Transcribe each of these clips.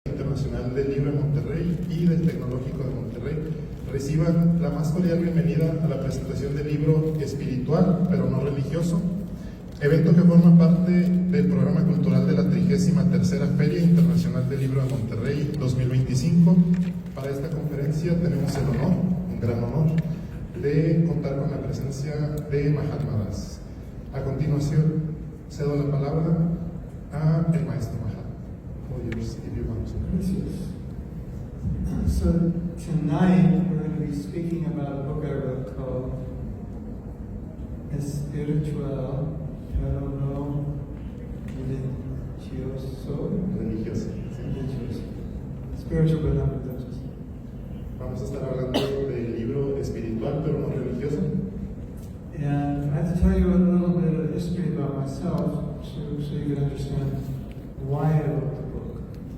Internacional del Libro de Monterrey y del Tecnológico de Monterrey. Reciban la más cordial bienvenida a la presentación del libro espiritual, pero no religioso, evento que forma parte del programa cultural de la 33ª Feria Internacional del Libro de Monterrey 2025. Para esta conferencia tenemos el honor, un gran honor, de contar con la presencia de Mahatma Das. A continuación, cedo la palabra a el maestro Mahatma. So tonight we're going to be speaking about a book I wrote called Espiritual, pero no religioso. Spiritual but not religious. Vamos a estar hablando del libro espiritual pero no religioso. And I have to tell you a little bit of history about myself so you can understand why I wrote the book.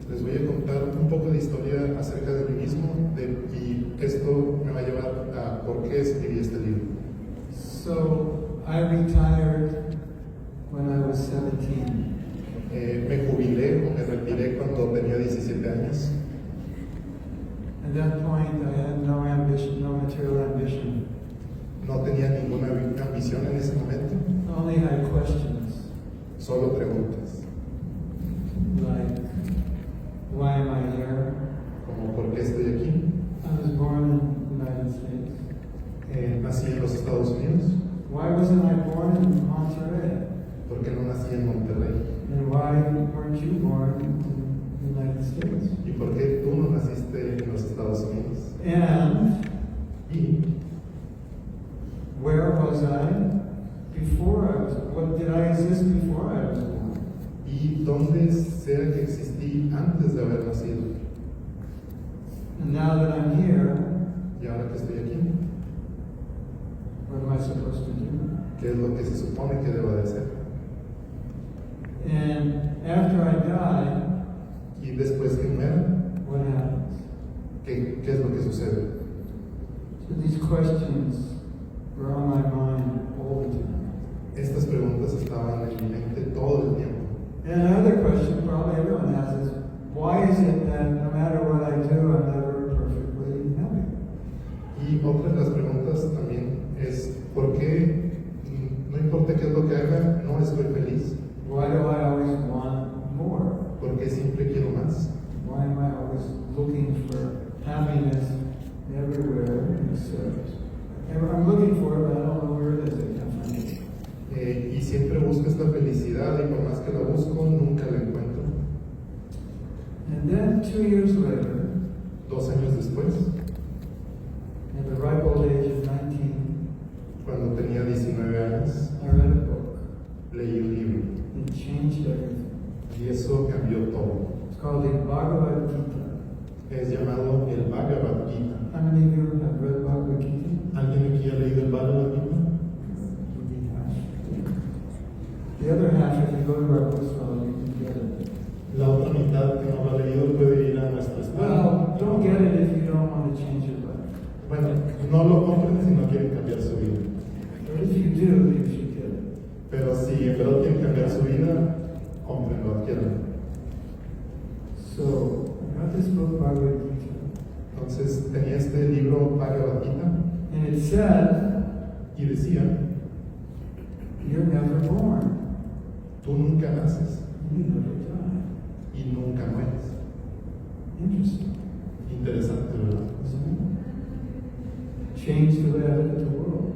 Les voy a contar un poco de historia acerca de mí mismo y esto me va a llevar a por qué escribí este libro. So I retired when I was 17. Me jubilé o me retiré cuando tenía 17 años. At that point I had no ambition, no material ambition. No tenía ninguna ambición en ese momento. I only had questions. Solo preguntas. Like, why am I here? Como ¿por qué estoy aquí? I was born in the United States. Nací en los Estados Unidos. Why wasn't I born in Monterrey? ¿Por qué no nací en Monterrey? And why weren't you born in the United States? ¿Y por qué tú no naciste en los Estados Unidos? And ¿Y where was I before I was born? What did I exist before I was born? ¿Y dónde sea que existí antes de haber nacido? And now that I'm here, Y ahora que estoy aquí, what am I supposed to do? ¿qué es lo que se supone que debo de hacer? And after I die, Y después que muera, what happens? ¿qué es lo que sucede? So these questions were on my mind all the time. Estas preguntas estaban en mi mente todo el tiempo. And another question probably everyone has is, why is it that no matter what I do, I'm never perfectly happy? Y otra de las preguntas también es, ¿por qué no importa qué es lo que haga, no estoy feliz? Why do I always want more? ¿Por qué siempre quiero más? Why am I always looking for happiness everywhere except? I'm looking for it, but I don't know where it is. I can't find it. Y siempre busco esta felicidad y por más que la busco, nunca la encuentro. And then 2 years later, 2 años después, at the ripe old age of 19, cuando tenía 19 años, I read a book. leí un libro It changed everything. y eso cambió todo. It's called the Bhagavad Gita. Es llamado el Bhagavad Gita. How many of you have read Bhagavad Gita? ¿Alguien aquí ha leído el Bhagavad Gita? Maybe half. The other half, if you go to our bookstore, you can get it. La otra mitad que no lo ha leído puede ir a nuestra escuela. Well, don't get it if you don't want to change your life. Bueno, no lo compren si no quieren cambiar su vida. But if you do, you should get it. Pero si en verdad quieren cambiar su vida, cómprenlo, adquieran. So, I got this book, Bhagavad Gita, Entonces tenía este libro Bhagavad Gita and it said, y decía, you're never born. tú nunca naces You never die. y nunca mueres. Interesting, Interesante, ¿verdad? isn't it? Changed the way I look at the world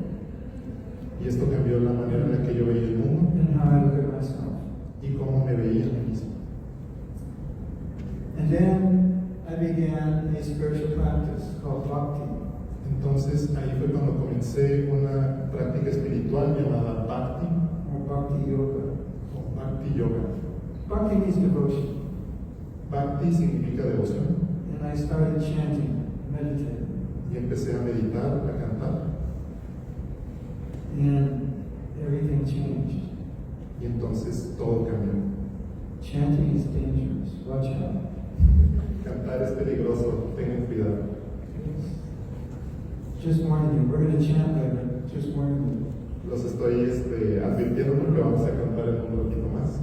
Y esto cambió la manera en la que yo veía el mundo and how I look at myself. y cómo me veía a mí mismo. And then I began a spiritual practice called Bhakti. Entonces ahí fue cuando comencé una práctica espiritual llamada Bhakti Or Bhakti Yoga. o Bhakti Yoga. Bhakti means devotion. Bhakti significa devoción And I started chanting, meditating. y empecé a meditar, a cantar And everything changed. y entonces todo cambió. Chanting is dangerous. Watch out. Cantar es peligroso, tengan cuidado. Just warning you. We're going to chant later. Just warning you. Los estoy advirtiendo porque vamos a cantar en un ratito más.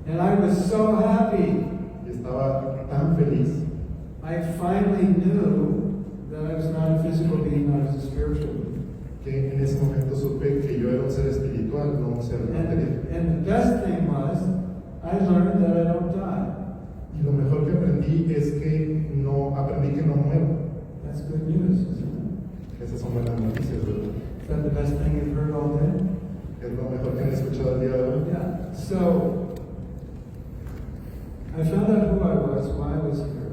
And I was so happy. Y estaba estaba tan feliz I finally knew that I was not a physical being, I was a spiritual being. que en ese momento supe que yo era un ser espiritual, no un ser material. And the best thing was, I learned that I don't die. Y lo mejor que aprendí es que aprendí que no muero. That's good news, isn't it? Esas son buenas noticias, ¿verdad? Is that the best thing you've heard all day? Es lo mejor que han escuchado el día de hoy. Yeah. So, I found out who I was, why I was here,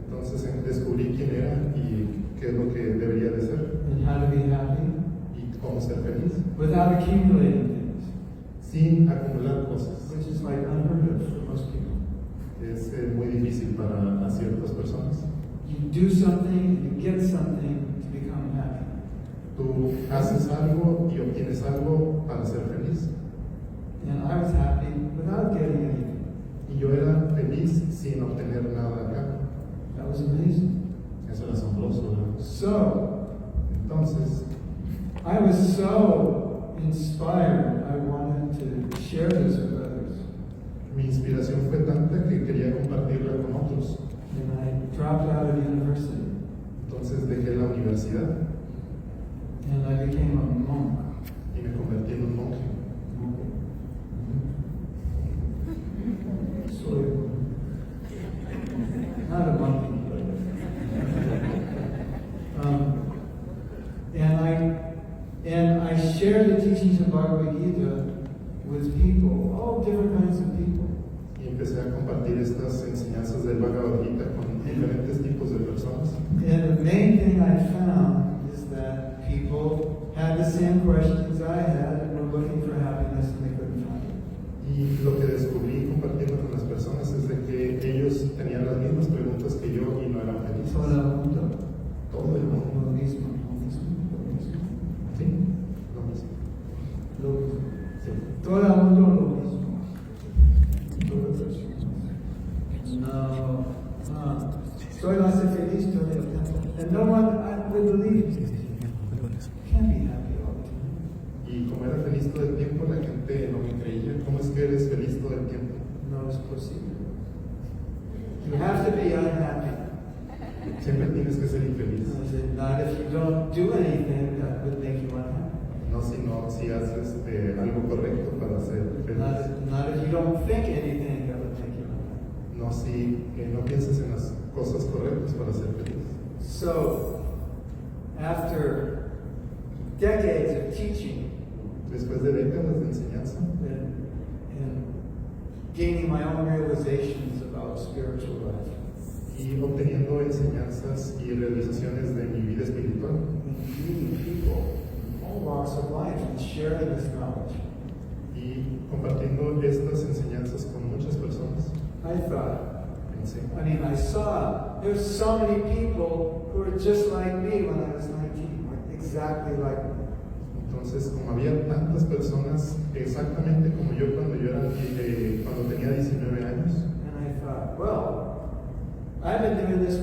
Entonces descubrí quién era y qué es lo que debería de ser and how to be happy y cómo ser feliz, without accumulating things, sin acumular cosas. which is like unheard of for most people. Es muy difícil para ciertas personas. You do something, you get something to become happy. Tú haces algo y obtienes algo para ser feliz. And I was happy without getting anything. Y yo era feliz sin obtener nada acá. That was amazing. Eso era asombroso, ¿verdad? So, Entonces, I was so inspired, I wanted to share this with others. mi inspiración fue tanta que quería compartirla con otros. And I dropped out of university. Entonces dejé la universidad And I became a monk. y me convertí en un monje. Soy not a monkey, and I shared the teachings of Bhagavad Gita with people, all different kinds of people. Y empecé a compartir estas enseñanzas del Bhagavad Gita con diferentes tipos de personas. And the main thing I found is that people had the same questions I had and were looking for happiness and they couldn't find it. Y lo que descubrí compartiendo con las personas es de que ellos tenían las mismas preguntas que yo y no eran felices. Todo el mundo. Todo el mundo. Lo mismo, lo mismo, lo mismo. Sí, lo mismo. Lo mismo. Sí. Todo el mundo lo mismo. Todas las personas. No. Soy más feliz todo el tiempo. And no one would believe me. Can't be happy all the time. Y como era feliz todo el tiempo, la gente no me creía. ¿Cómo es que eres feliz todo el tiempo? No es posible. You have to be unhappy. Siempre tienes que ser infeliz. Not if you don't do anything that would make you unhappy. No si haces algo correcto para ser feliz. Not if you don't think anything that would make you unhappy. No si no piensas en las cosas correctas para ser feliz. So, after decades of teaching Después de décadas de enseñanza and gaining my own realizations about spiritual life, y obteniendo enseñanzas y realizaciones de mi vida espiritual and meeting people in all walks of life and sharing this knowledge, y compartiendo estas enseñanzas con muchas personas, I thought, pensé, I saw there's so many people who are just like me when I was 19, like exactly like me. entonces como había tantas personas exactamente como yo cuando cuando tenía 19 años, And I thought, well, I've been doing this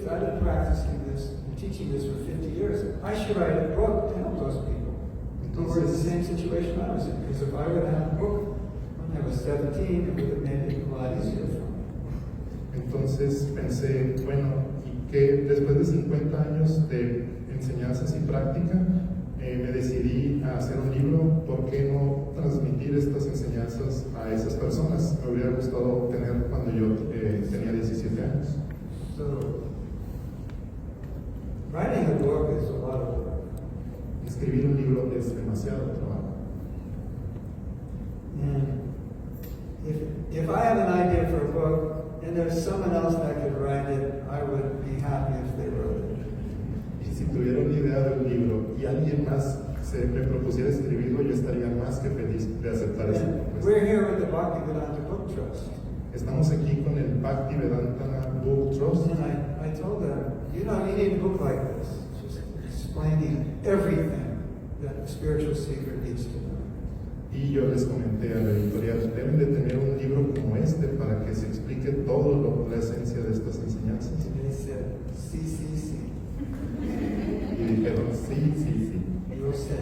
I've been practicing this and teaching this for 50 years. I should write a book to help those people who were in the same situation I was in. Because if I would have had a book when I was 17, it would have made it a lot easier for me. entonces pensé, bueno, y que después de 50 años de enseñanzas y práctica, me decidí a hacer un libro. ¿Por qué no transmitir estas enseñanzas a esas personas? Me hubiera gustado tener cuando yo tenía 17 años. So, writing a book is a lot of work. Escribir un libro es demasiado trabajo. And if I have an idea for a book and there's someone else that could write it, I would be happy if they wrote it. Y si tuviera una idea de un libro y alguien más me propusiera escribirlo, yo estaría más que feliz de aceptar esa propuesta. We're here with the Bhaktivedanta Book Trust. Estamos aquí con el Bhaktivedanta Book Trust. And I told them, you need a book like this, just explaining everything that the spiritual seeker needs to know. Y yo les comenté a la editorial, deben de tener un libro como este para que se explique todo la esencia de estas enseñanzas. And they said, sí. Y dijeron, sí. Yo sé.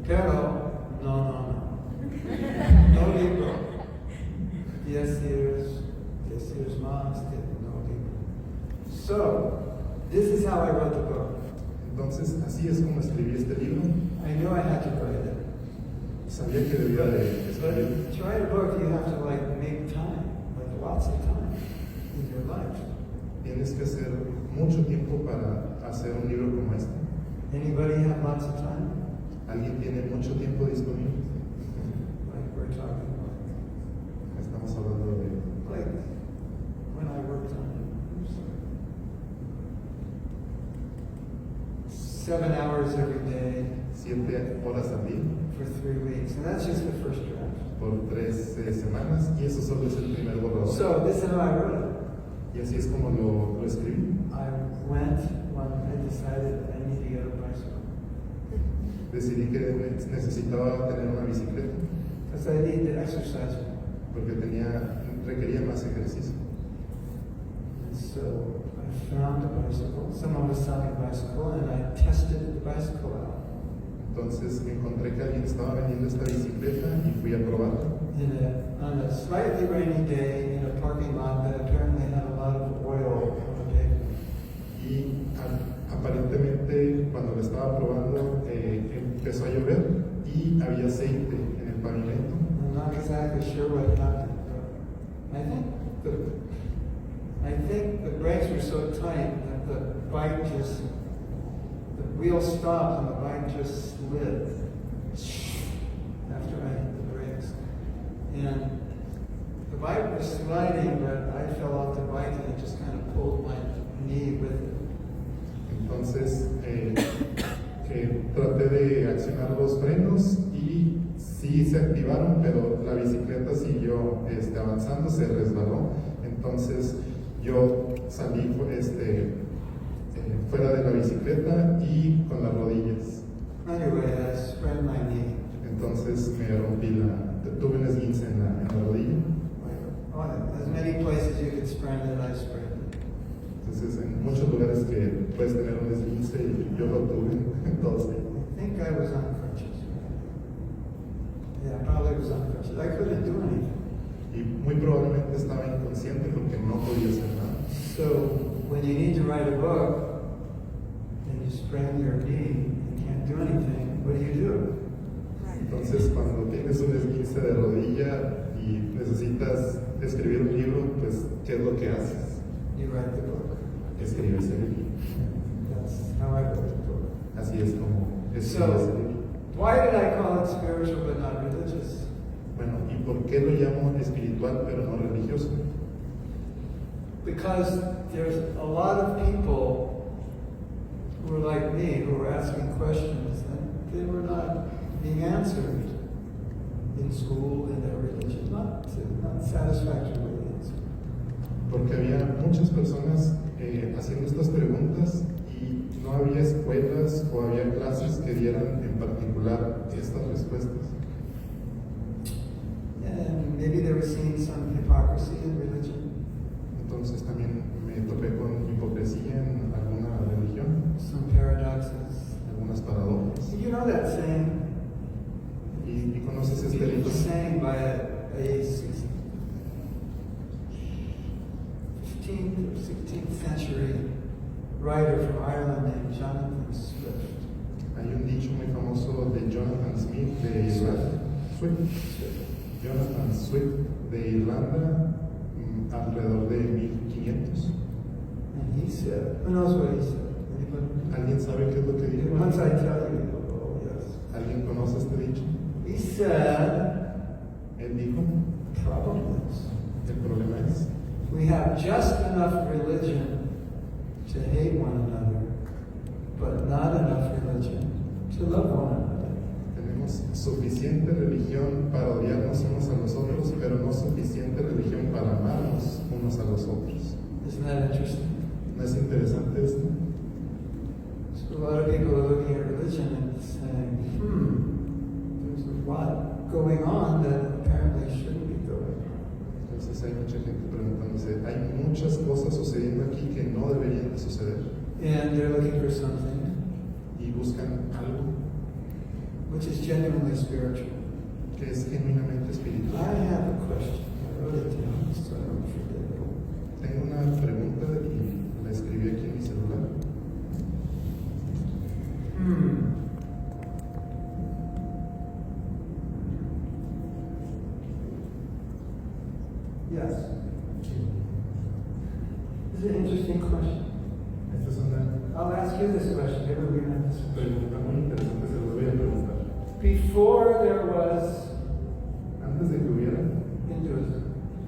Pero, no. No libro. 10 years, 10 wants to know people. So, this is how I wrote the book. Entonces, así es como escribí este libro. I knew I had to write it. Sabía que debía de escribir. But to write a book, you have to make time, lots of time in your life. Tienes que hacer mucho tiempo para hacer un libro como este. Anybody have lots of time? ¿Alguien tiene mucho tiempo disponible? Like we're talking about. Estamos hablando de... Like when I worked on it. 7 hours every day. 7 horas al día. For 3 weeks. And that's just the first draft. Por 3 semanas. Y eso solo es el primer borrador. So this is how I wrote it. Y así es como lo escribí. I went when I decided I need to get a bicycle. Decidí que necesitaba tener una bicicleta. Because I need to exercise more. Porque requería más ejercicio. And so I found a bicycle. Someone was selling a bicycle and I tested the bicycle out. Entonces encontré que alguien estaba vendiendo esta bicicleta y fui a probarla. On a slightly rainy day in a parking lot that apparently had a lot of oil on the pavement. Y aparentemente cuando la estaba probando empezó a llover y había aceite en el pavimento. I'm not exactly sure what happened, but I think the brakes were so tight that the wheel stopped and the bike just slid after I hit the brakes. And the bike was sliding, but I fell off the bike and it just kind of pulled my knee with it. Entonces traté de accionar los frenos y sí se activaron, pero la bicicleta siguió avanzando, se resbaló. Entonces yo salí fuera de la bicicleta y con las rodillas. Anyway, I sprained my knee. Entonces me rompí tuve un esguince en la rodilla. As many places you could sprain it, I sprained it. Entonces en muchos lugares que puedes tener un esguince y yo lo tuve en todos ellos. I think I was on crutches. Yeah, probably was on crutches. I couldn't do anything. Y muy probablemente estaba inconsciente porque no podía hacer nada. So when you need to write a book and you sprain your knee and can't do anything, what do? Entonces cuando tienes un esguince de rodilla y necesitas escribir un libro, pues ¿qué es lo que haces? You write the book. Escribes el libro. That's how I wrote the book. Así es como escribes el libro. Why did I call it spiritual but not religious? Bueno, ¿y por qué lo llamo espiritual pero no religioso? Because there's a lot of people who are like me, who are asking questions, and they were not being answered in school, in their religion, not satisfactorily answered. Porque había muchas personas haciendo estas preguntas y no había escuelas o había clases que dieran en particular estas respuestas. And maybe they were seeing some hypocrisy in religion. Entonces también me topé con hipocresía en alguna religión, Some paradoxes. algunas paradojas. You know that saying? ¿Y conoces este It libro? was saying by a 15th or 16th century writer from Ireland named Jonathan Swift. Hay un dicho muy famoso de Jonathan Smith de Irlanda. Jonathan Swift de Irlanda, alrededor de 1500. And he said, who knows what he said? Anybody? ¿Alguien sabe qué es lo que dijo? Once I tell you, oh yes. ¿Alguien conoce este dicho? He said, Él dijo, problem is, el problema es we have just enough religion to hate one another, but not enough religion to love one another. tenemos suficiente religión para odiarnos unos a los otros, pero no suficiente religión para amarnos unos a los otros. Isn't that interesting? ¿No es interesante esto? So a lot of people are looking at religion and saying, there's a lot going on that apparently shouldn't be going on. Entonces hay mucha gente preguntándose, hay muchas cosas sucediendo aquí que no deberían de suceder And they're looking for something y buscan algo which is genuinely spiritual. que es genuinamente I espiritual. have a question. I wrote it down so I don't forget it. Tengo This is an interesting question. Esta es una I'll ask you this question. Maybe we can have this one. pregunta muy interesante, se los voy a preguntar. Before there was Antes de que hubiera Hinduism,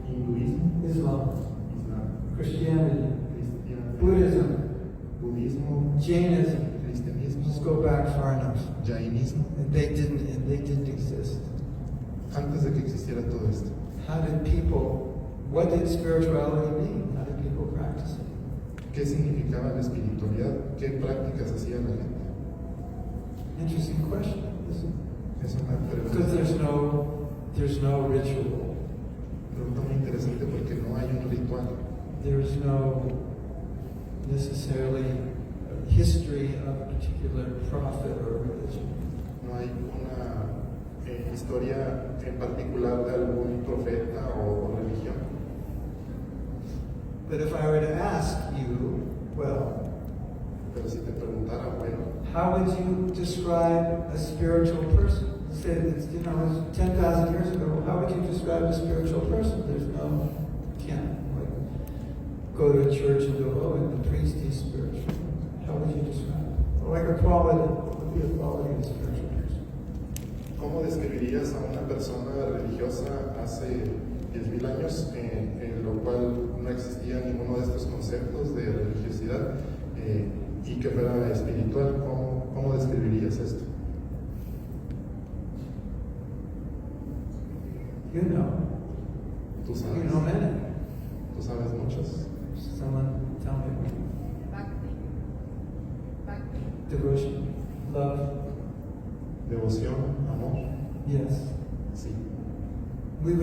hinduismo, Islam, islam, Christianity, cristianismo, Buddhism, budismo, Jainism. cristianismo, Just go back far enough. jainismo, And they didn't exist. antes de que existiera todo esto. How did people, what did spirituality mean? How did people practice it? ¿Qué significaba la espiritualidad? ¿Qué prácticas hacía la gente? Interesting question. Es una Because there's no ritual. pregunta muy interesante porque no hay un ritual. There's no necessarily a history of a particular prophet or religion. No hay una historia en particular de algún profeta o religión. But if I were to ask you, well, Pero si te preguntara, bueno, how would you describe a spiritual person? Say it's, it's 10,000 years ago. How would you describe a spiritual person? There's no, can't like go to a church and go, oh, and the priest is spiritual. How would you describe it? Or like a quality, what would be a quality of a spiritual person? ¿cómo describirías a una persona religiosa hace 10,000 años en lo cual no existía ninguno de estos conceptos de religiosidad y que fuera espiritual? ¿Cómo describirías esto? You know. Tú You sabes, know many. tú sabes muchos. Someone tell me. Bhakti. Bhakti. Devotion, love, Devoción, amor, yes. sí. We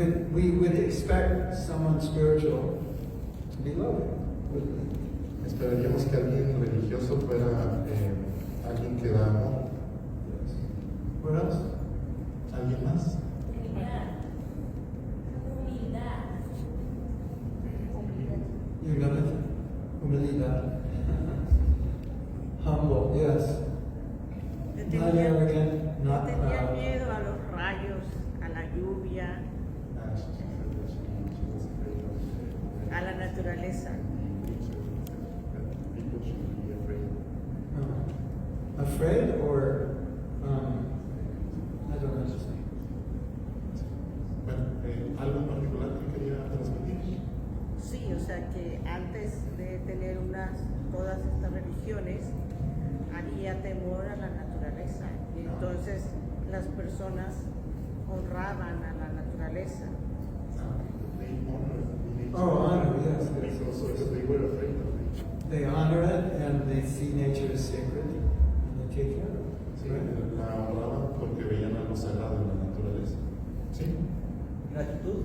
would expect someone spiritual to be loving, wouldn't we? Esperaríamos que alguien religioso fuera alguien que da amor. Yes. What else? ¿Alguien más? Humility. Humildad. Humble, yes. Not arrogant, not Tenía proud. miedo a los rayos, a la lluvia, a la naturaleza. Afraid or I don't know. Bueno, algo en particular que quería transmitir. Sí, o sea que antes de tener todas estas religiones, había temor a la naturaleza. Y entonces las personas honraban a la naturaleza. They honor nature. Oh, honor, yes. Because they were afraid of nature. They honor it and they see nature as sacred and they take care of it. Sí, la honraban porque veían algo sagrado en la naturaleza. Sí. Gratitud.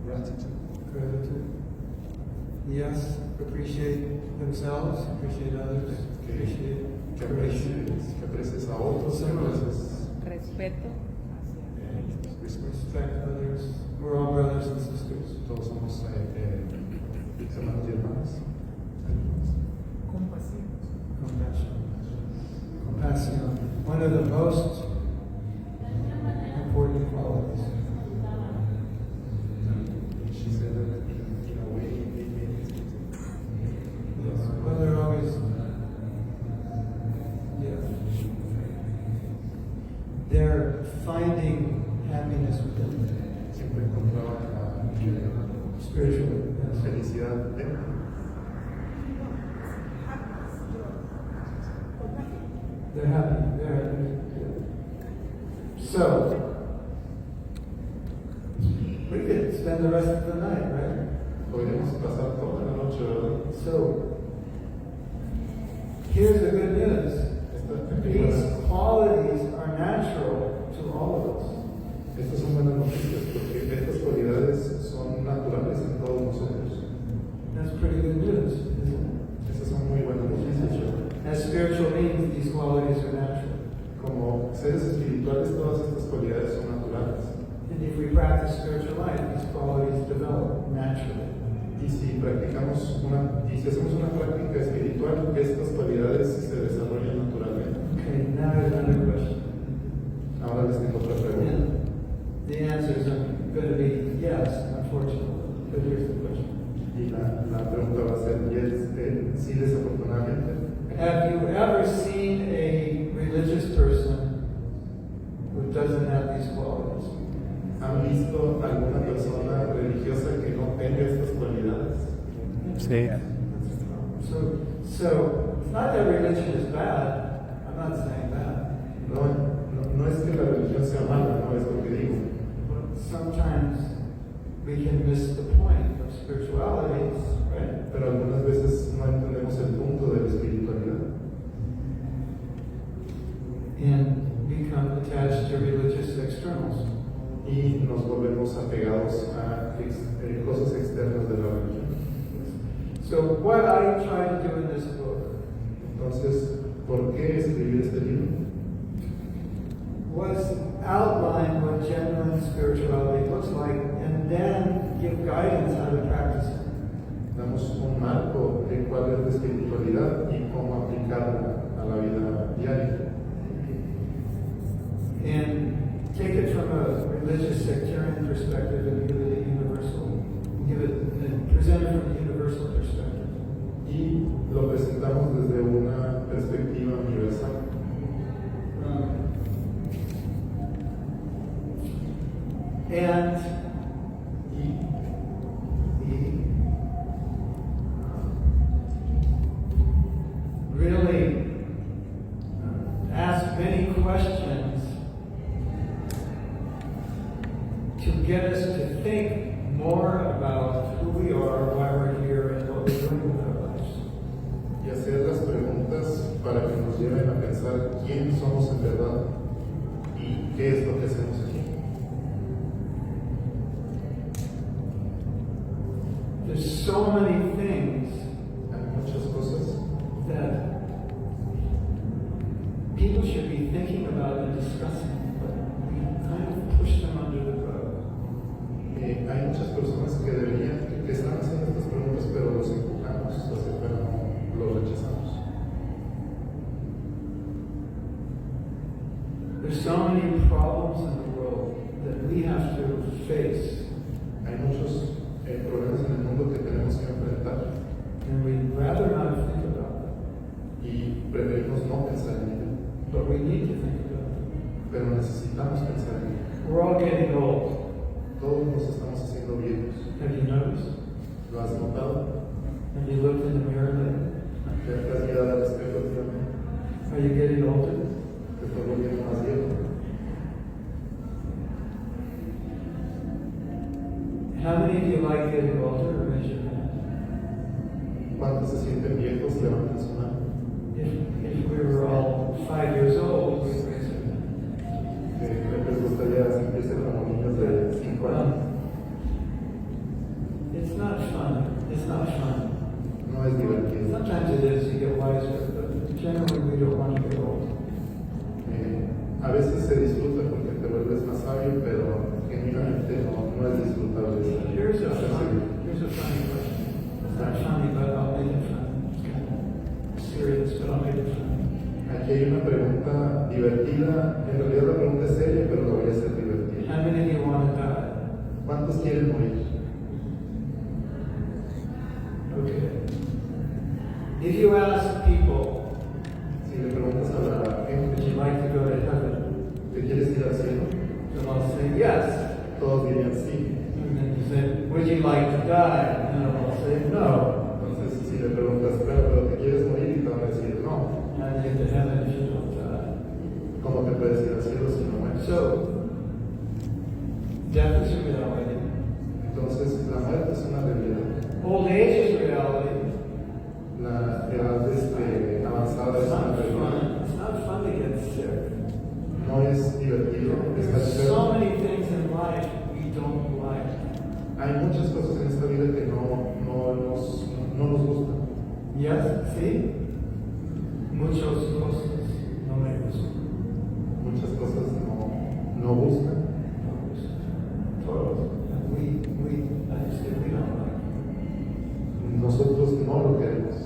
Gratitude. Gratitude. Yes, appreciate themselves, appreciate others, appreciate Que creation. aprecies a otros, que aprecies Respeto. Respect others. We're all brothers and sisters. todos somos hermanos y hermanas. Compassion. Compassion. One of the most important qualities. She said that in a way they made it. Yes. Well, they're always. Yeah. They're finding happiness within Siempre encontraban la spiritually. Yes. felicidad dentro. They're happy. They're good. So, we could spend the rest of the night, right? Podríamos pasar toda la noche, ¿verdad? So, here's the good news. These Estas qualities are natural to all of us. son buenas noticias porque estas cualidades son naturales en todos nosotros. That's pretty good news, isn't it? Estas son muy buenas noticias. As spiritual beings, these qualities are natural. Como seres espirituales, todas estas cualidades son naturales. And if we practice spiritual life, these qualities develop naturally. Y si hacemos una práctica espiritual, estas cualidades se desarrollan naturalmente. Okay, now there's another question. Ahora les tengo otra pregunta. And the answers are going to be yes, unfortunately. But here's the question. Y la pregunta va a ser sí, desafortunadamente. Have you ever seen a religious person who doesn't have these qualities? ¿Han visto alguna persona religiosa que no tenga estas cualidades? Sí. So it's not that religion is bad. I'm not saying that. No es que la religión sea mala, no es lo que digo. But sometimes we can miss the point of spirituality, right? Pero algunas veces no entendemos el punto de la espiritualidad And become attached to religious externals. y nos volvemos apegados a cosas externas de la religión. So what I try to do in this book Entonces, ¿por qué escribir este libro? was outline what genuine spirituality looks like and then give guidance how to practice it. Damos un marco de cuál es la espiritualidad y cómo aplicarla a la vida diaria. And take it from a religious sectarian perspective and give it a universal, and present it from a universal perspective. Y lo presentamos desde una perspectiva universal. And really ask many questions to get us to think more about who we are, why we're here, and what we're doing with our lives. Y hacer las preguntas para que nos lleven a pensar quién somos en verdad y qué es lo que hacemos aquí. There's so many things Hay muchas cosas that people should be thinking about and discussing, but we kind of push them under the rug. hay muchas personas que deberían, que están haciendo estas preguntas, pero los empujamos hacia afuera, no los rechazamos. There's so many problems in the world that we have to face, Hay muchos problemas en el mundo que tenemos que enfrentar and we'd rather not think about them, y preferimos no pensar en ello, but we need to think about them. pero necesitamos pensar en ello. We're all getting old. Todos nos estamos haciendo viejos. Have you noticed? ¿Lo has notado? Have you looked in the mirror lately? ¿Te has mirado al espejo últimamente? Are you getting older? ¿Te estás volviendo más viejo? How many of you like getting older? Raise your hand. ¿Cuántos se sienten viejos? Levanten su mano. If we were all 5 years old, we'd raise our hand. ¿Les gustaría sentirse como niños de 5 años? It's not fun. It's not fun. No es divertido. Sometimes it is, you get wiser, but generally we don't want to get old. A veces se disfruta porque te vuelves más sabio, pero genuinamente no es disfrutable. Here's a funny question. It's not funny, but I'll make it fun. It's kind of serious, but I'll make it fun. Aquí hay una pregunta divertida. En realidad la pregunta es seria, pero la voy a hacer divertida. How many of you want to die? ¿Cuántos quieren morir? Okay. If you ask people, Si le preguntas a la would gente, you like to go to heaven? ¿te quieres ir al cielo? They'll all say yes. Todos dirían sí. And then you say, would you like to die? And they'll all say no. Entonces, si le preguntas, claro, pero ¿te quieres morir? Y te van a decir no. How do you get to heaven if you don't die? ¿Cómo te puedes ir al cielo si no mueres? So, death is a reality. Entonces, la muerte es una realidad. Old age is reality. La edad avanzada It's es una not realidad. fun. It's not fun to get sick. No es divertido estar There's so enfermo. many things in life we don't like. Hay muchas cosas en esta vida que no nos gustan. Yes, see? Muchos cosas no me gustan. Muchas cosas no gustan. No me gustan. Todos. I just think we don't like. Nosotros no lo queremos.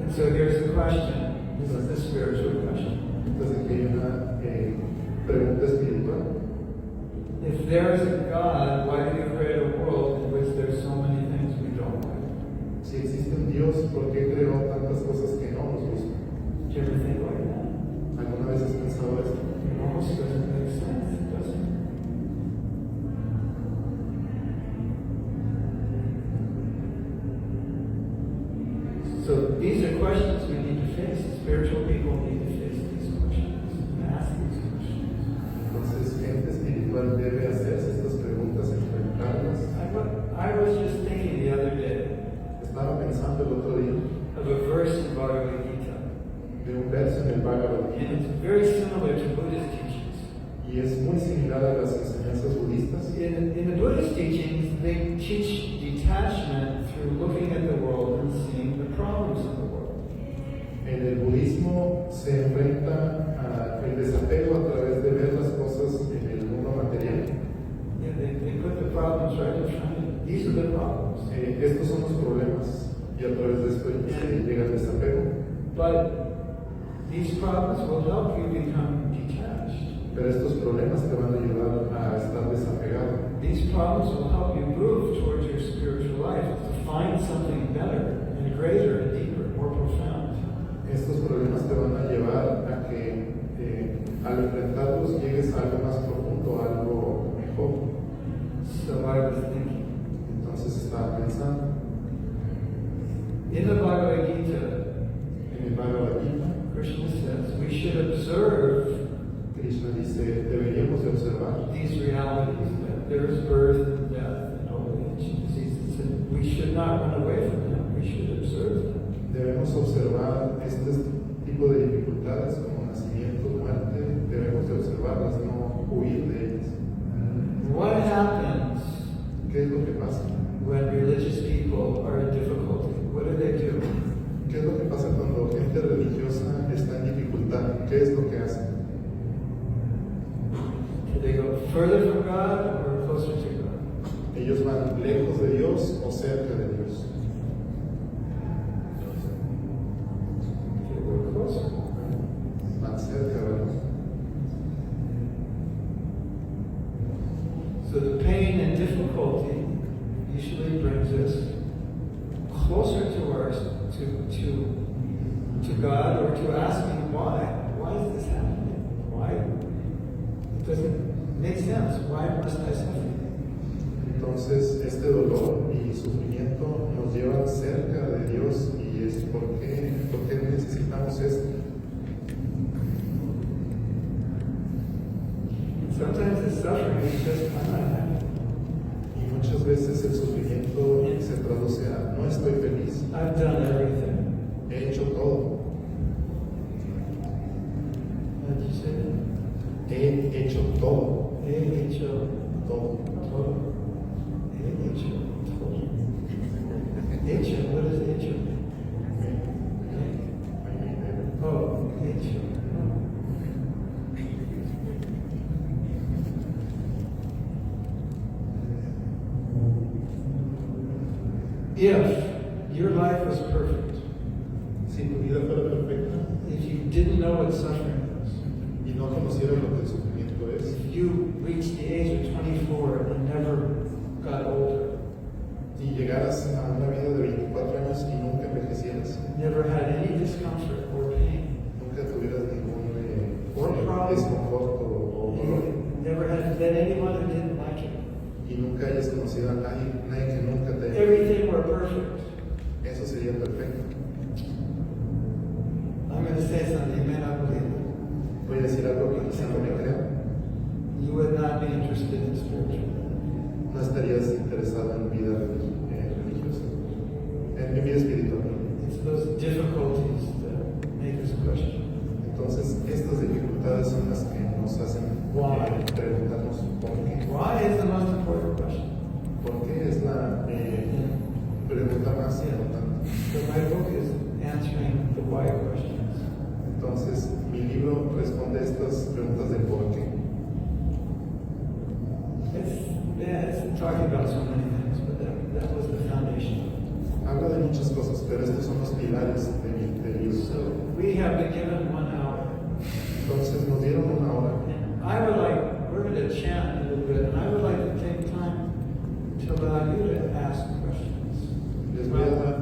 And so here's the question. This is the spiritual question. Entonces aquí hay una pregunta espiritual. If there is a God, why did He create a world Si existe un Dios, ¿por qué creó tantas cosas que no nos gustan? Do you ever think like that? ¿Alguna vez has pensado esto? It almost doesn't make sense, does it? So these are questions we need to face. Spiritual people need to face these questions and ask these questions. Entonces, gente espiritual debe hacerse estas preguntas, enfrentarlas. I was just thinking the other day Estaba pensando el otro día of a verse in Bhagavad Gita, de un verso en el Bhagavad Gita, and it's very similar to Buddhist teachings. y es muy similar a las enseñanzas budistas. In the Buddhist teachings, they teach detachment through looking at the world and seeing the problems of the world. En el budismo se enfrenta al desapego a través de ver las cosas en el mundo material. Yeah, they put the problems right in front of you. These are the problems. Estos son los problemas y a través de esto llega el desapego. But these problems will help you become detached. Pero estos problemas te van a ayudar a estar desapegado. These problems will help you move towards your spiritual life to find something better and greater and deeper, more profound. Estos problemas te van a llevar a que al enfrentarlos llegues a algo más profundo, a algo mejor. So I was thinking, Entonces estaba pensando, in the Bhagavad Gita, en el Bhagavad Gita, Krishna says we should observe Krishna dice, deberíamos de observar these realities, that there is birth and death and old age and diseases, and we should not run away from them, we should observe them. debemos observar este tipo de dificultades como nacimiento, muerte, debemos de observarlas, no huir de ellas. What happens ¿Qué es lo que pasa? when religious people are in difficulty? What do they do? ¿Qué es lo que pasa cuando gente religiosa está en dificultad? ¿Qué es lo que hacen? Do they go further from God or closer to God? Ellos van lejos de Dios o cerca de Dios. They go closer. Van cerca, ¿verdad? So the pain and difficulty usually brings us closer to our to God, or to asking why. Why is this happening? Why? It doesn't make sense. Why must I suffer? Entonces, este dolor y sufrimiento nos llevan cerca de Dios y es por qué necesitamos esto. Sometimes the suffering is just I'm not happy. Y muchas veces el sufrimiento se traduce a no estoy feliz, I've done everything. he hecho todo, What did you say? he hecho todo, A-H-O. todo. Total. A-H-O. Total. H-O. What is H-O? Oh, H-O. If your life was perfect, Si tu vida fuera perfecta if you didn't know what suffering was, y no conocieras lo que el sufrimiento es, if you reached the age of 24 and never got older, y llegaras a una vida de 24 años y nunca envejecieras, never had any discomfort or pain, nunca tuvieras ningún problem. desconforto o dolor, you never had met anyone who didn't like you, y nunca hayas conocido a nadie que nunca te haya. everything were perfect. Eso sería perfecto. I'm going to say something you may not believe it. Voy a decir algo que quizá no me crean. You would not be interested in spiritual. No estarías interesado en vida religiosa, en vida espiritual. It's those difficulties that make us question. Entonces, estas dificultades son las que nos hacen preguntarnos por qué. Why is the most important question? ¿Por qué es la pregunta más importante? So my book is answering the why questions. Entonces, mi libro responde a estas preguntas de por qué. It's talking about so many things, but that was the foundation. Habla de muchas cosas, pero estos son los pilares de mi libro. So we have been given 1 hour. Entonces, nos dieron una hora. And I would like, we're going to chant a little bit, and I would like to take time to allow you to ask questions. Les voy a dar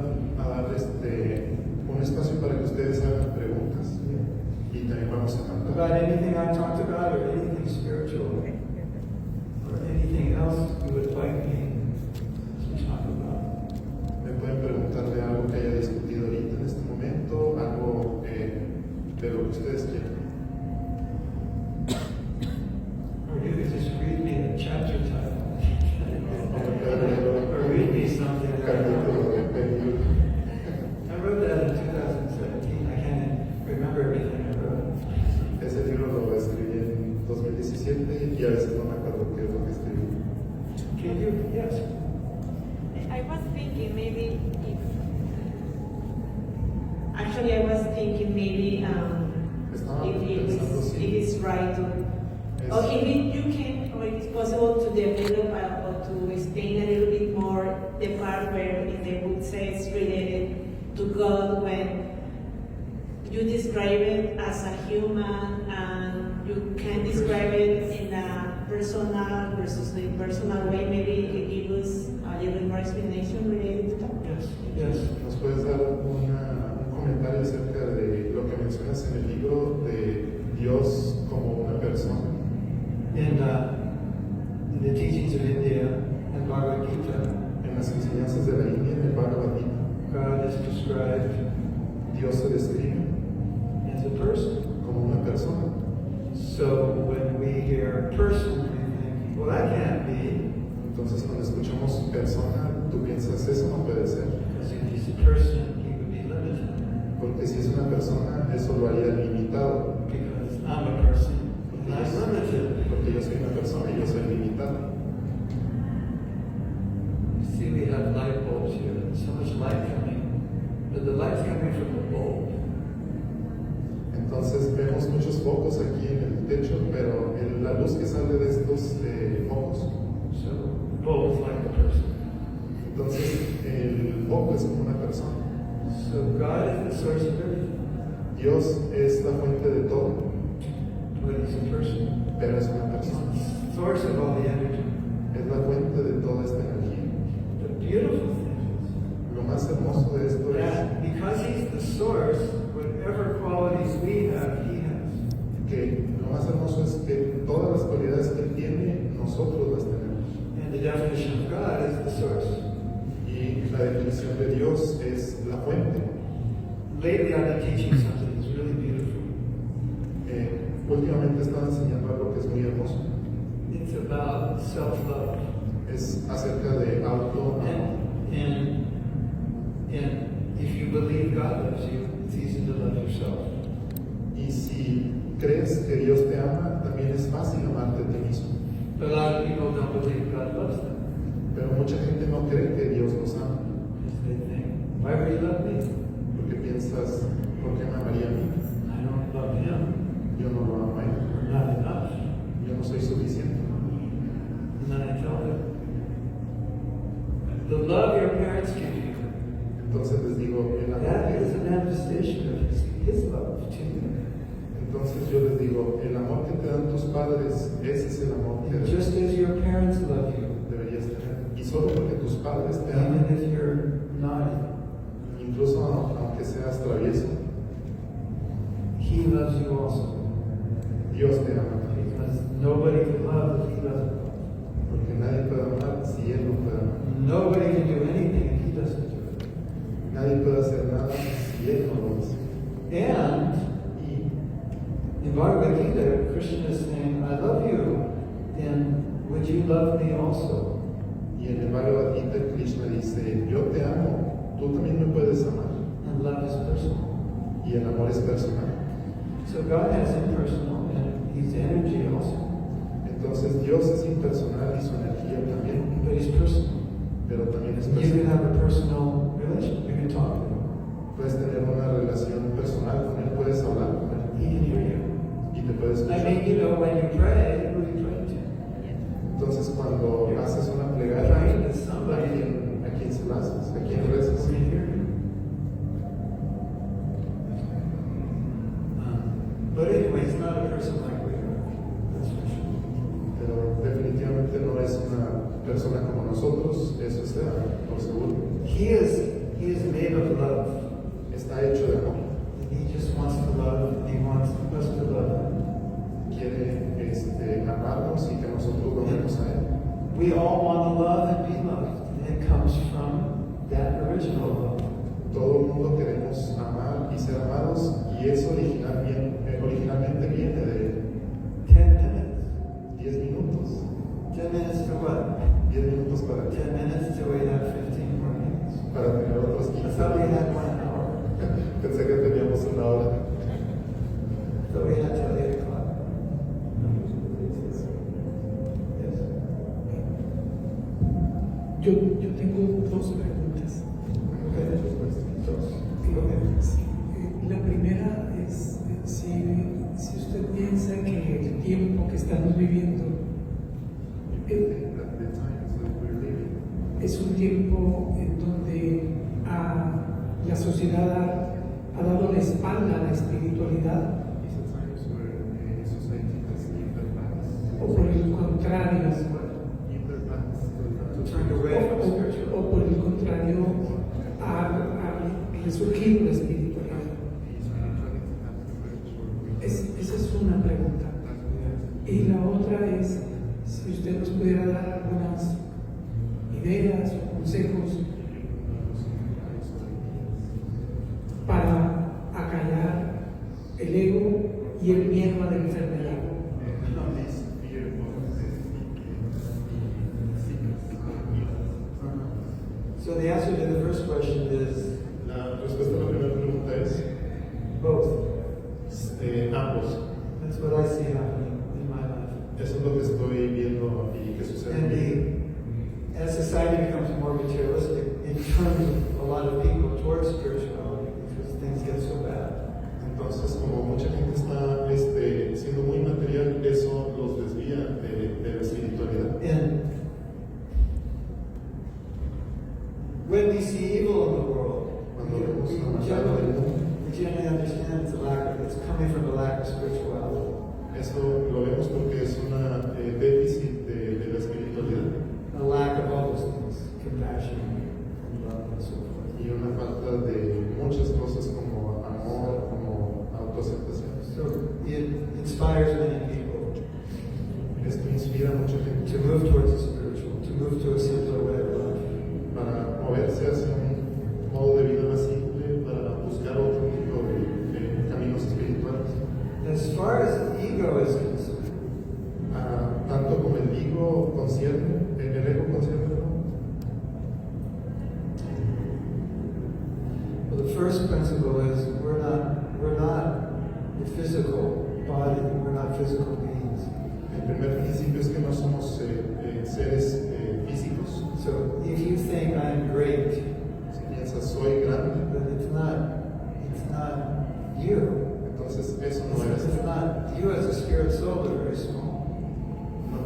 Can you? Yes. I was thinking maybe if actually I was thinking maybe Estaba if pensando it si is right to es- or if you can or it is possible to develop or to explain a little bit more the part where in the book says related to God when you describe it as a human and you can describe it in a personal versus impersonal way. Maybe you give us a little more explanation related to that. Yes. Yes. ¿Nos puedes dar un comentario acerca de lo que mencionas en el libro de Dios como una persona? In the teachings of India and Bhagavad Gita, En las enseñanzas de la India, en el Bhagavad Gita, God is described Dios se describe as a person. como una persona. So when we hear person, we think, well, that can't be, Entonces, cuando escuchamos persona, tú piensas, eso no puede ser. because if he's a person, he would be limited. Porque si es una persona, eso lo haría limitado. Because I'm a person, and I'm limited. Porque yo soy una persona y yo soy limitado. See, we have light bulbs here, and so much light coming, but the light's coming from the bulb. Entonces, vemos muchos focos aquí en el techo, pero la luz que sale de estos focos, So the bulb is like a person. entonces el foco es como una persona. So God is the source of everything, Dios es la fuente de todo, but he's a person. pero es una persona. He's the source of all the energy. Es la fuente de toda esta energía. The beautiful thing Lo más hermoso de esto is es that because he's the source, whatever qualities we have, he has. que lo más hermoso es que todas las cualidades que Él tiene, nosotros las tenemos. And the definition of God is the source. Y la definición de Dios es la fuente. Lately I've been teaching something that's really beautiful. Últimamente estaba enseñando algo que es muy hermoso. It's about self-love. Es acerca de auto-amor. And if you believe God loves you, it's easy to love yourself. Y si crees que Dios te ama, también es fácil amarte a ti mismo. But a lot of people don't believe God loves them. Pero mucha gente no cree que Dios los ama. Because they think, why would he love me? Porque piensas, ¿por qué me amaría a mí? I don't love him. Yo no lo amo a Él. We're not enough. Yo no soy suficiente. And then I tell them, the love your parents give you, Entonces les digo, el amor that is a que, manifestation of his love to you. entonces yo les digo, el amor que te dan tus padres, ese es el amor que And just as your parents love you, deberías tener. Y solo porque tus padres te aman, even if you're naughty, incluso aunque seas travieso, he loves you also. Dios te ama. Because nobody can love if he doesn't love. Porque nadie puede amar si Él no puede amar. Nobody can do anything if he doesn't do it. Nadie puede hacer nada si Él no lo hace. And Y in Bhagavad Gita, Krishna is saying, I love you, then would you love me also? en el Bhagavad Gita Krishna dice, yo te amo, tú también me puedes amar. And love is personal. Y el amor es personal. So God has impersonal, and he's energy also. Entonces Dios es impersonal y su energía también, But he's personal. pero también es You can personal. have a personal relationship. You can talk to him. Puedes tener una relación personal con Él, puedes hablar con Él He can hear you. y te puedes I escuchar. mean, you know, when you pray, who are you praying to? Entonces cuando haces una You're plegaria, praying to ¿a somebody. quién se la haces? ¿A quién rezas? Who can hear you. But anyway, it's not a person like we are. That's for sure. Pero definitivamente no es una persona como nosotros, eso está por seguro. He is made of love. Está hecho de amor. He just wants to love, and he wants us to love him. Quiere amarnos y que nosotros lo amemos a Él. We all want to love and be loved. And it comes from that original love. Todo el mundo queremos amar y ser amados y eso originalmente viene de 10 minutes. 10 minutos. 10 minutes to what? 10 minutos para 10 minutes till we have 15 more minutes. para tener otros I 15. thought we had 1 hour. Pensé que teníamos una hora. I thought we had till 8 o'clock. Yes. Yo tengo dos preguntas. Sí, la primera es si usted piensa que el tiempo que estamos viviendo es un tiempo en donde la sociedad ha dado la espalda a la espiritualidad, o por el contrario, Turned away from spiritual. o por el contrario ha resurgido la espiritualidad. Esa es una pregunta. Y la otra es si usted nos pudiera dar algunas ideas o consejos para acallar el ego y el miedo a la enfermedad. So the answer to the first question is La respuesta a la primera pregunta es both. ambos. That's what I see happening in my life. Eso es lo que estoy viendo y que sucede. And as society becomes more materialistic, it turns a lot of people towards spirituality because things get so bad. Entonces, como mucha gente está siendo muy material, eso los desvía de la espiritualidad. And when we see evil in the world, Cuando vemos la we maldad del mundo, generally understand it's coming from a lack of spirituality. eso lo vemos porque es una déficit de la espiritualidad A lack of all those things, compassion, and love, and so forth. y una falta de muchas cosas como amor, como autoaceptación. So it inspires many people Esto inspira a mucha gente to move towards the spiritual, to move to a simpler way of life. para moverse hacia un modo de vida más simple, para buscar otro tipo de caminos espirituales. As far as the ego is concerned, Tanto como el ego concierne, ¿no? well, the first principle is we're not the physical body, we're not physical beings. El primer principio es que no somos seres físicos. So if you think I'm great, Si piensas soy grande, then it's not you. entonces eso no eres. It's not you as a spirit soul are very small.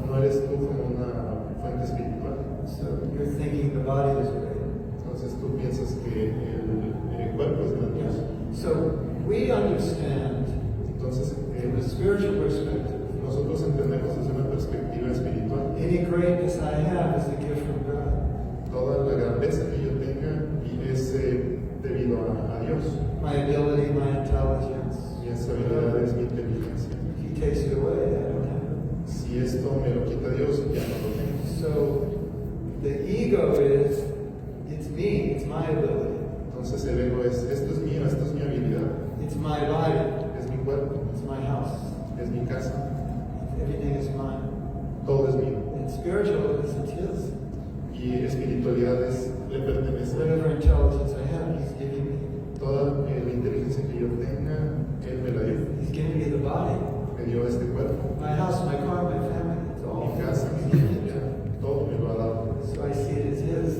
No eres tú como una fuente espiritual. So you're thinking the body is great. Entonces tú piensas que el cuerpo es grandioso. So we understand Entonces from a spiritual perspective, nosotros entendemos desde una perspectiva espiritual any greatness I have is a gift from God. toda la grandeza que yo tenga y es debido a Dios. My ability, my intelligence. Y esa habilidad es mi inteligencia. If He takes it away, I don't have it. Si esto me lo quita Dios, ya no lo tengo. So the ego is, it's me, it's my ability, Entonces el ego es, esto es mío, esto es mi habilidad, it's my body, es mi cuerpo, it's my house, es mi casa, everything is mine. todo es mío. And spiritual is it's His. Y espiritualidad le pertenece a Él. Whatever intelligence I have, He's giving me. Toda la inteligencia que yo tenga, Él me la dio. He's giving me the body. Me dio este cuerpo, My house, my car, my family, it's all mi casa, He's mi giving familia, it. todo me lo ha dado. So I see it as His.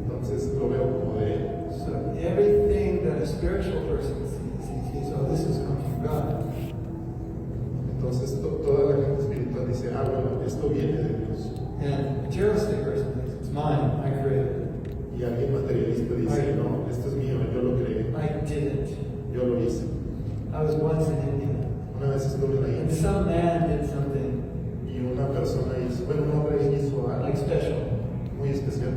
Entonces lo veo como de Él. So everything that a spiritual person sees, he sees, oh, this has come from God. Entonces toda la gente espiritual dice, bueno, esto viene de Dios. And materialistic person thinks, it's mine, I created it. Y alguien materialista dice, no, esto es mío, yo lo creé, I did it. yo lo hice. I was once in India, Una vez estuve en la and India some man did something y una persona hizo, bueno, un hombre hizo algo like special, muy especial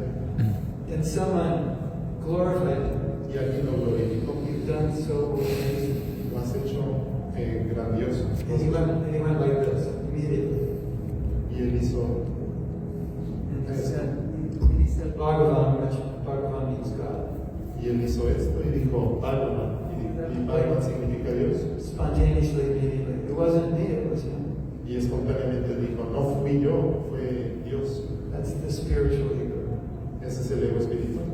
and someone glorified him. y alguien lo glorificó. You've done so amazing. Lo has hecho grandioso. And he went like this immediately. Y él hizo, And he said Bhagavan, which Bhagavan means God. y él hizo esto y dijo, Bhagavan. Y Bhagavan significa Dios. Spontaneously, immediately. It wasn't me, it was him. Y espontáneamente dijo, no fui yo, fue Dios. That's the spiritual ego. Ese es el ego espiritual.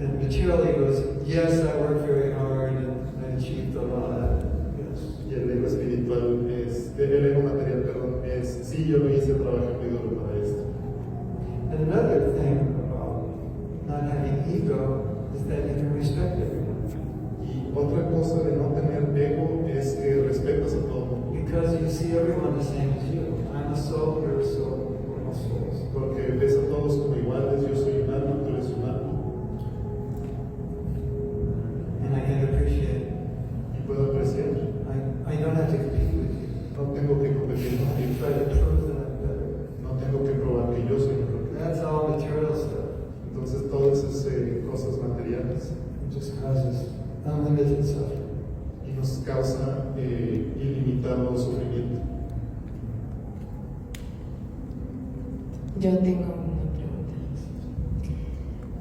And material ego is, yes, I worked very hard and I achieved a lot. Yes. Y el ego espiritual es, el ego material, perdón, es, sí, yo lo hice, trabajé muy duro para esto. And another thing about respect everyone. Y otra cosa de no tener ego es que respetas a todo el mundo. Because you see everyone the same as you. I'm a soul, you're a soul, we're all souls. Porque ves a todos como iguales, yo soy un alma, tú eres un alma. And I can appreciate it. Y puedo apreciar. I don't have to compete with you. No tengo que competir You contigo. try to prove that I'm better. No tengo que probar que yo soy mejor que tú. That's all material stuff. Entonces todas esas cosas materiales It just causes unlimited suffering. y nos causa ilimitado sufrimiento. Yo tengo una pregunta.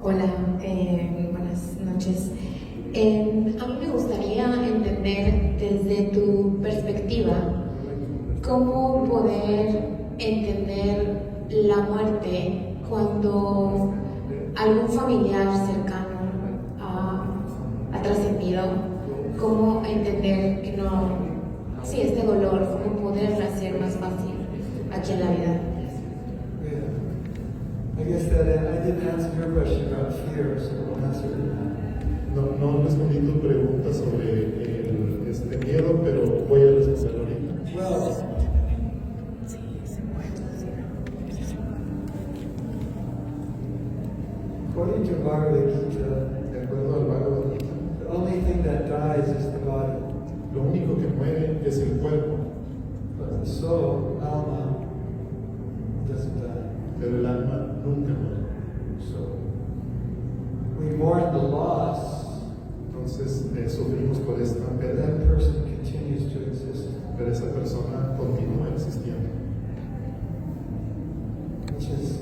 Hola, muy buenas noches. A mí me gustaría entender desde tu perspectiva cómo poder entender la muerte cuando algún familiar cercano ha trascendido, cómo entender que no, sí, este dolor, cómo poder hacer más fácil aquí en la vida. Yeah. I guess that I didn't answer your question about fear, so we'll answer it now. No respondí tu pregunta sobre este miedo, pero voy a responder ahorita. Well, according to Bhagavad Gita, De acuerdo al Bhagavad Gita, the only thing that dies is the body. lo único que muere es el cuerpo, But the soul, alma, doesn't die. pero el alma nunca muere. So we mourn the loss, Entonces sufrimos por esta but pérdida, that person continues to exist, pero esa persona continúa existiendo. which is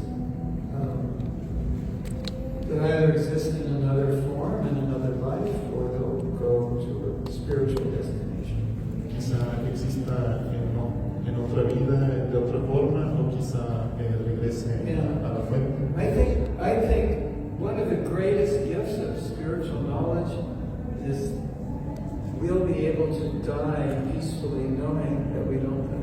they'll either exist in another form, in another life, or they'll go to a spiritual destination. Quizá exista en otra vida, de otra forma, o quizá regrese a la fuente. I think one of the greatest gifts of spiritual knowledge is we'll be able to die peacefully knowing that we don't die.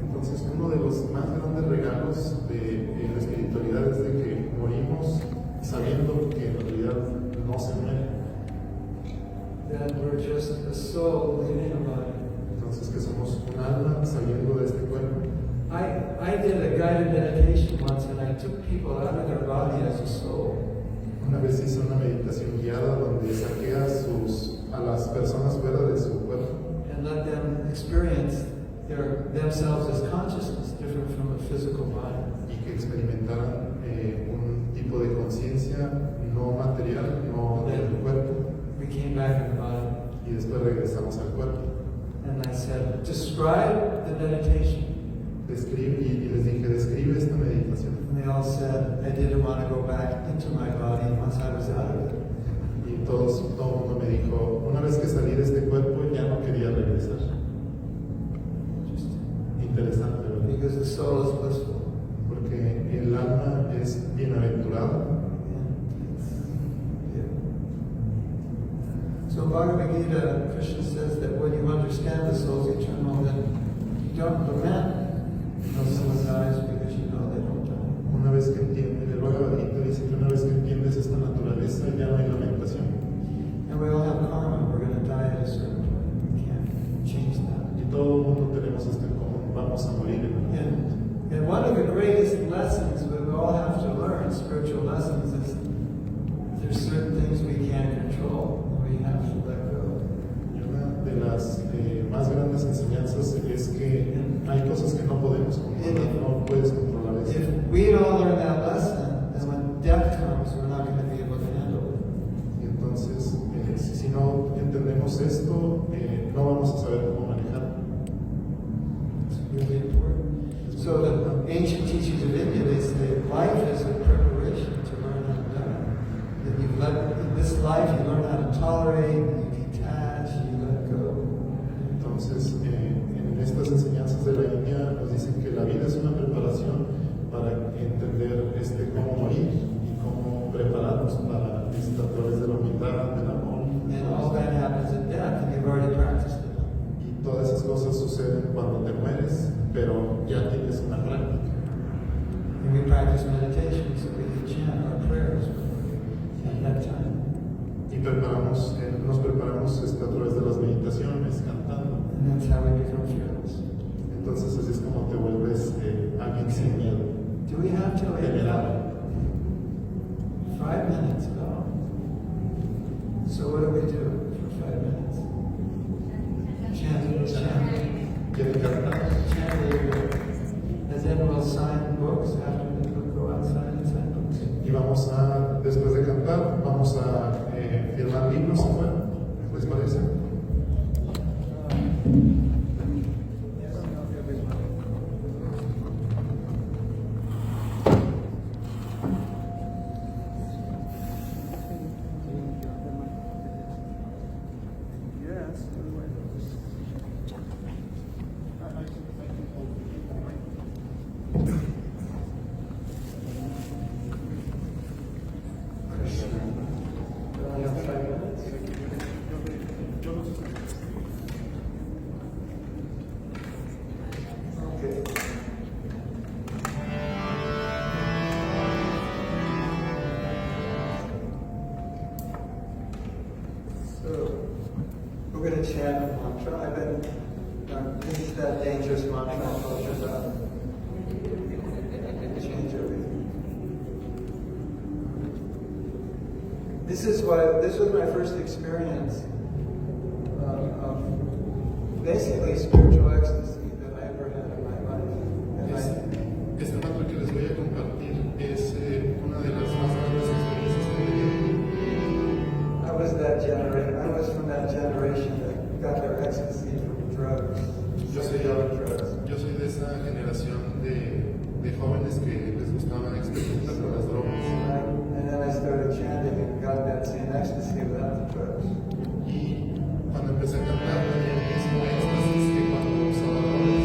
Entonces, uno de los más grandes regalos de la espiritualidad es de que morimos sabiendo que en realidad no se muere. That we're just a soul leaving a body. Entonces, que somos un alma saliendo de este cuerpo. I did a guided meditation once and I took people out of their body as a soul. Una vez hice una meditación guiada donde saqué a las personas fuera de su cuerpo And let them experience themselves as consciousness, different from a physical body. y que experimentaran un tipo de conciencia no material, no del cuerpo, We came back in the body. y después regresamos al cuerpo. And I said, describe the meditation. Y les dije, describe esta meditación. And they all said, I didn't want to go back into my body once I was out of it. Y todo el mundo me dijo, una vez que salí de este cuerpo ya no quería regresar. Interesting. Interesante, ¿verdad? Because the soul is blissful. Porque el alma es bienaventurada. Yeah. So Bhagavad Gita, Krishna says that when you understand the soul's eternal, then you don't lament when someone dies because you know they don't die. Una vez que entiendes, el Bhagavad Gita dice que una vez que entiendes esta naturaleza ya no hay lamentación. And we all have karma. We're going to die at a certain point. We can't change that. Y todo el mundo tenemos este común, vamos a morir en algún momento. And one of the greatest lessons we all have to learn, spiritual lessons, is there's certain things we can't control. We have to let go. Y una de las más grandes enseñanzas es que hay cosas que no podemos controlar, no puedes controlar eso. If we all learn that lesson, sin miedo. Do we have to wait General. 5 minutes? No. So what do we do for 5 minutes? Chant. ¿Quieren cantar? And then we'll sign books after we'll go outside and sign books. Y vamos a, después de cantar, vamos a firmar libros afuera. ¿Les parece? Okay. So, we're going to chant a mantra. I've been, this is that dangerous mantra I told you about. Change everything. This was my first experience of basically spiritual ecstasy that I ever had in my life. And Este mantra que les voy a compartir es una de las más grandes experiencias que he tenido. I was from that generation that got their ecstasy from drugs. Yo soy de esa generación de jóvenes que les gustaba experimentar con las drogas. And then I started chanting and got that same ecstasy without the drugs. Y cuando empecé a cantar tenía el mismo éxtasis que cuando usaba drogas.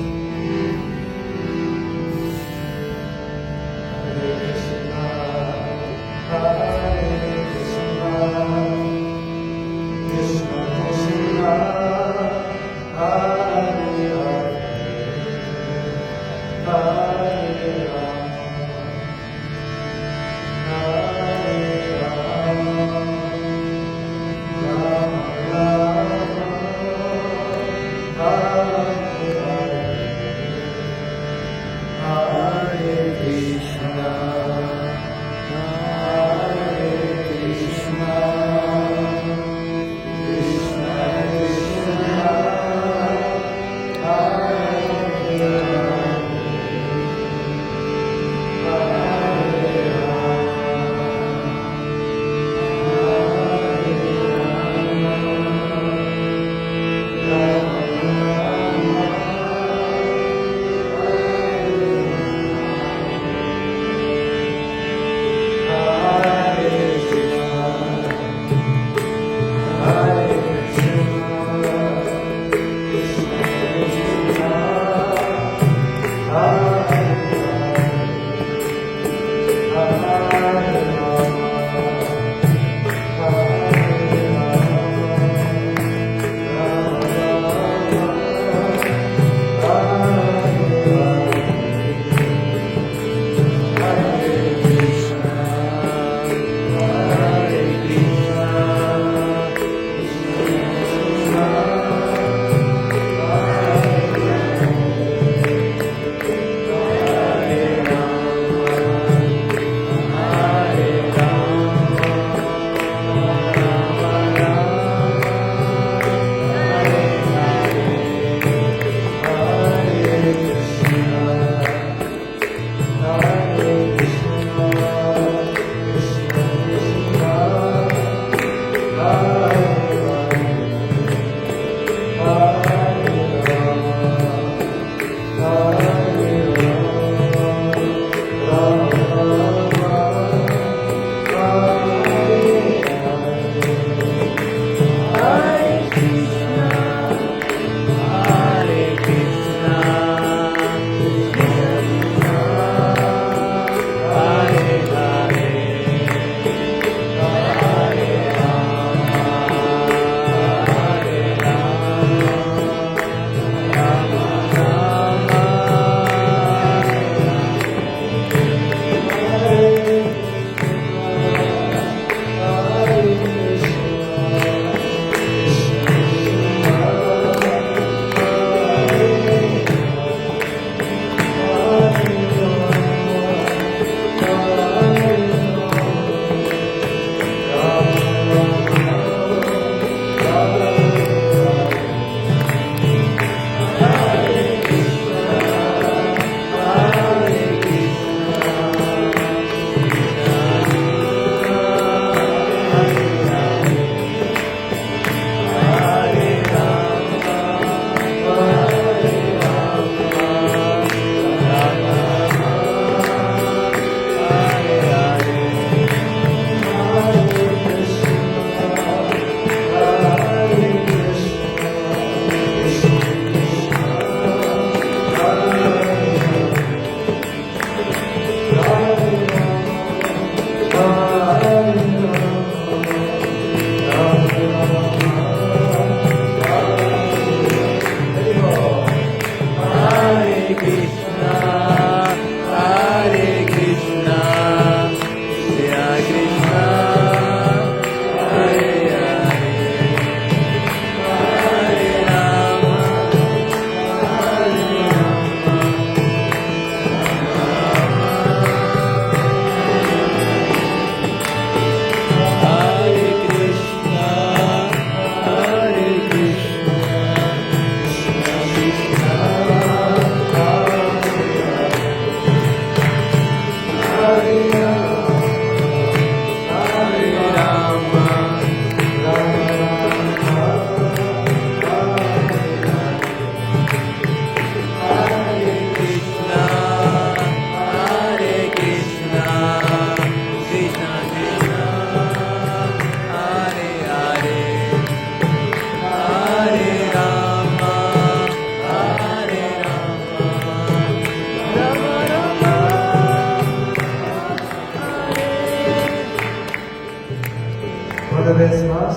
Una vez más,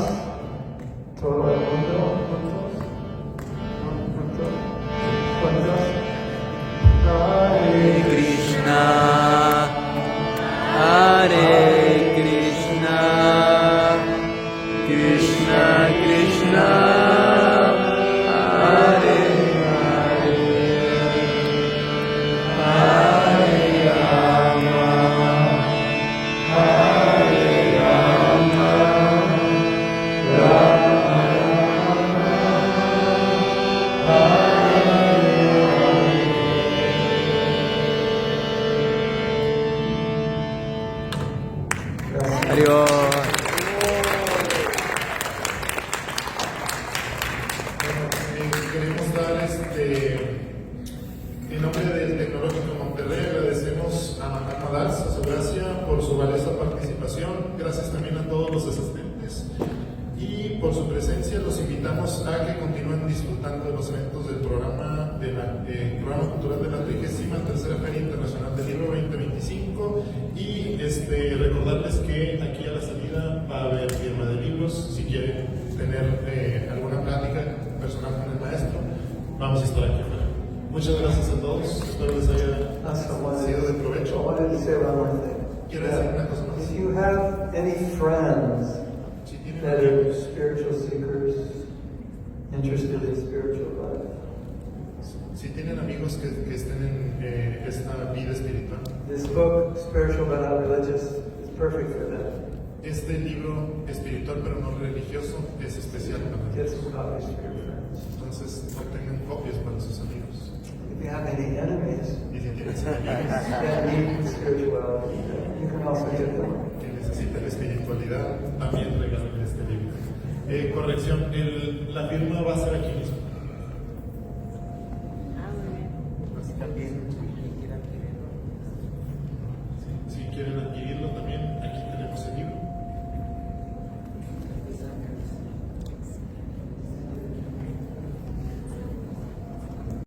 todo el mundo, juntos, juntos. Hare Krishna, Hare Krishna, Krishna Krishna, Hare Hare, Hare Rama, Hare Rama, Rama Haribo. Queremos dar en nombre del Tecnológico Monterrey, agradecemos a Mahatma Das, a su gracia, por su valiosa participación. Gracias también a todos los asistentes. Y por su presencia los invitamos a que continúen disfrutando de los eventos del programa, programa cultural de la 33ª Feria Internacional del Libro 2025 y recordarles que aquí a la salida va a haber firma de libros. Si quieren tener alguna plática personal con el maestro, vamos a estar aquí afuera. Muchas gracias a todos, espero les haya sido de I provecho. wanted to say one more thing. Quiero decir una cosa más. If you have any friends Si tienen that are amigos, spiritual seekers, interested in spiritual life, si tienen amigos que estén en esta vida espiritual, this book, Spiritual but Not Religious, is perfect for them. este libro espiritual pero no religioso es especial para Get ellos. some copies for your friends. Entonces obtengan copias para sus amigos. If you have any enemies Y si tienen enemigos that need spirituality, you can also get them. que necesitan espiritualidad, también regalen este libro. Corrección, la firma va a ser aquí mismo. Ah, muy bien. Si quieren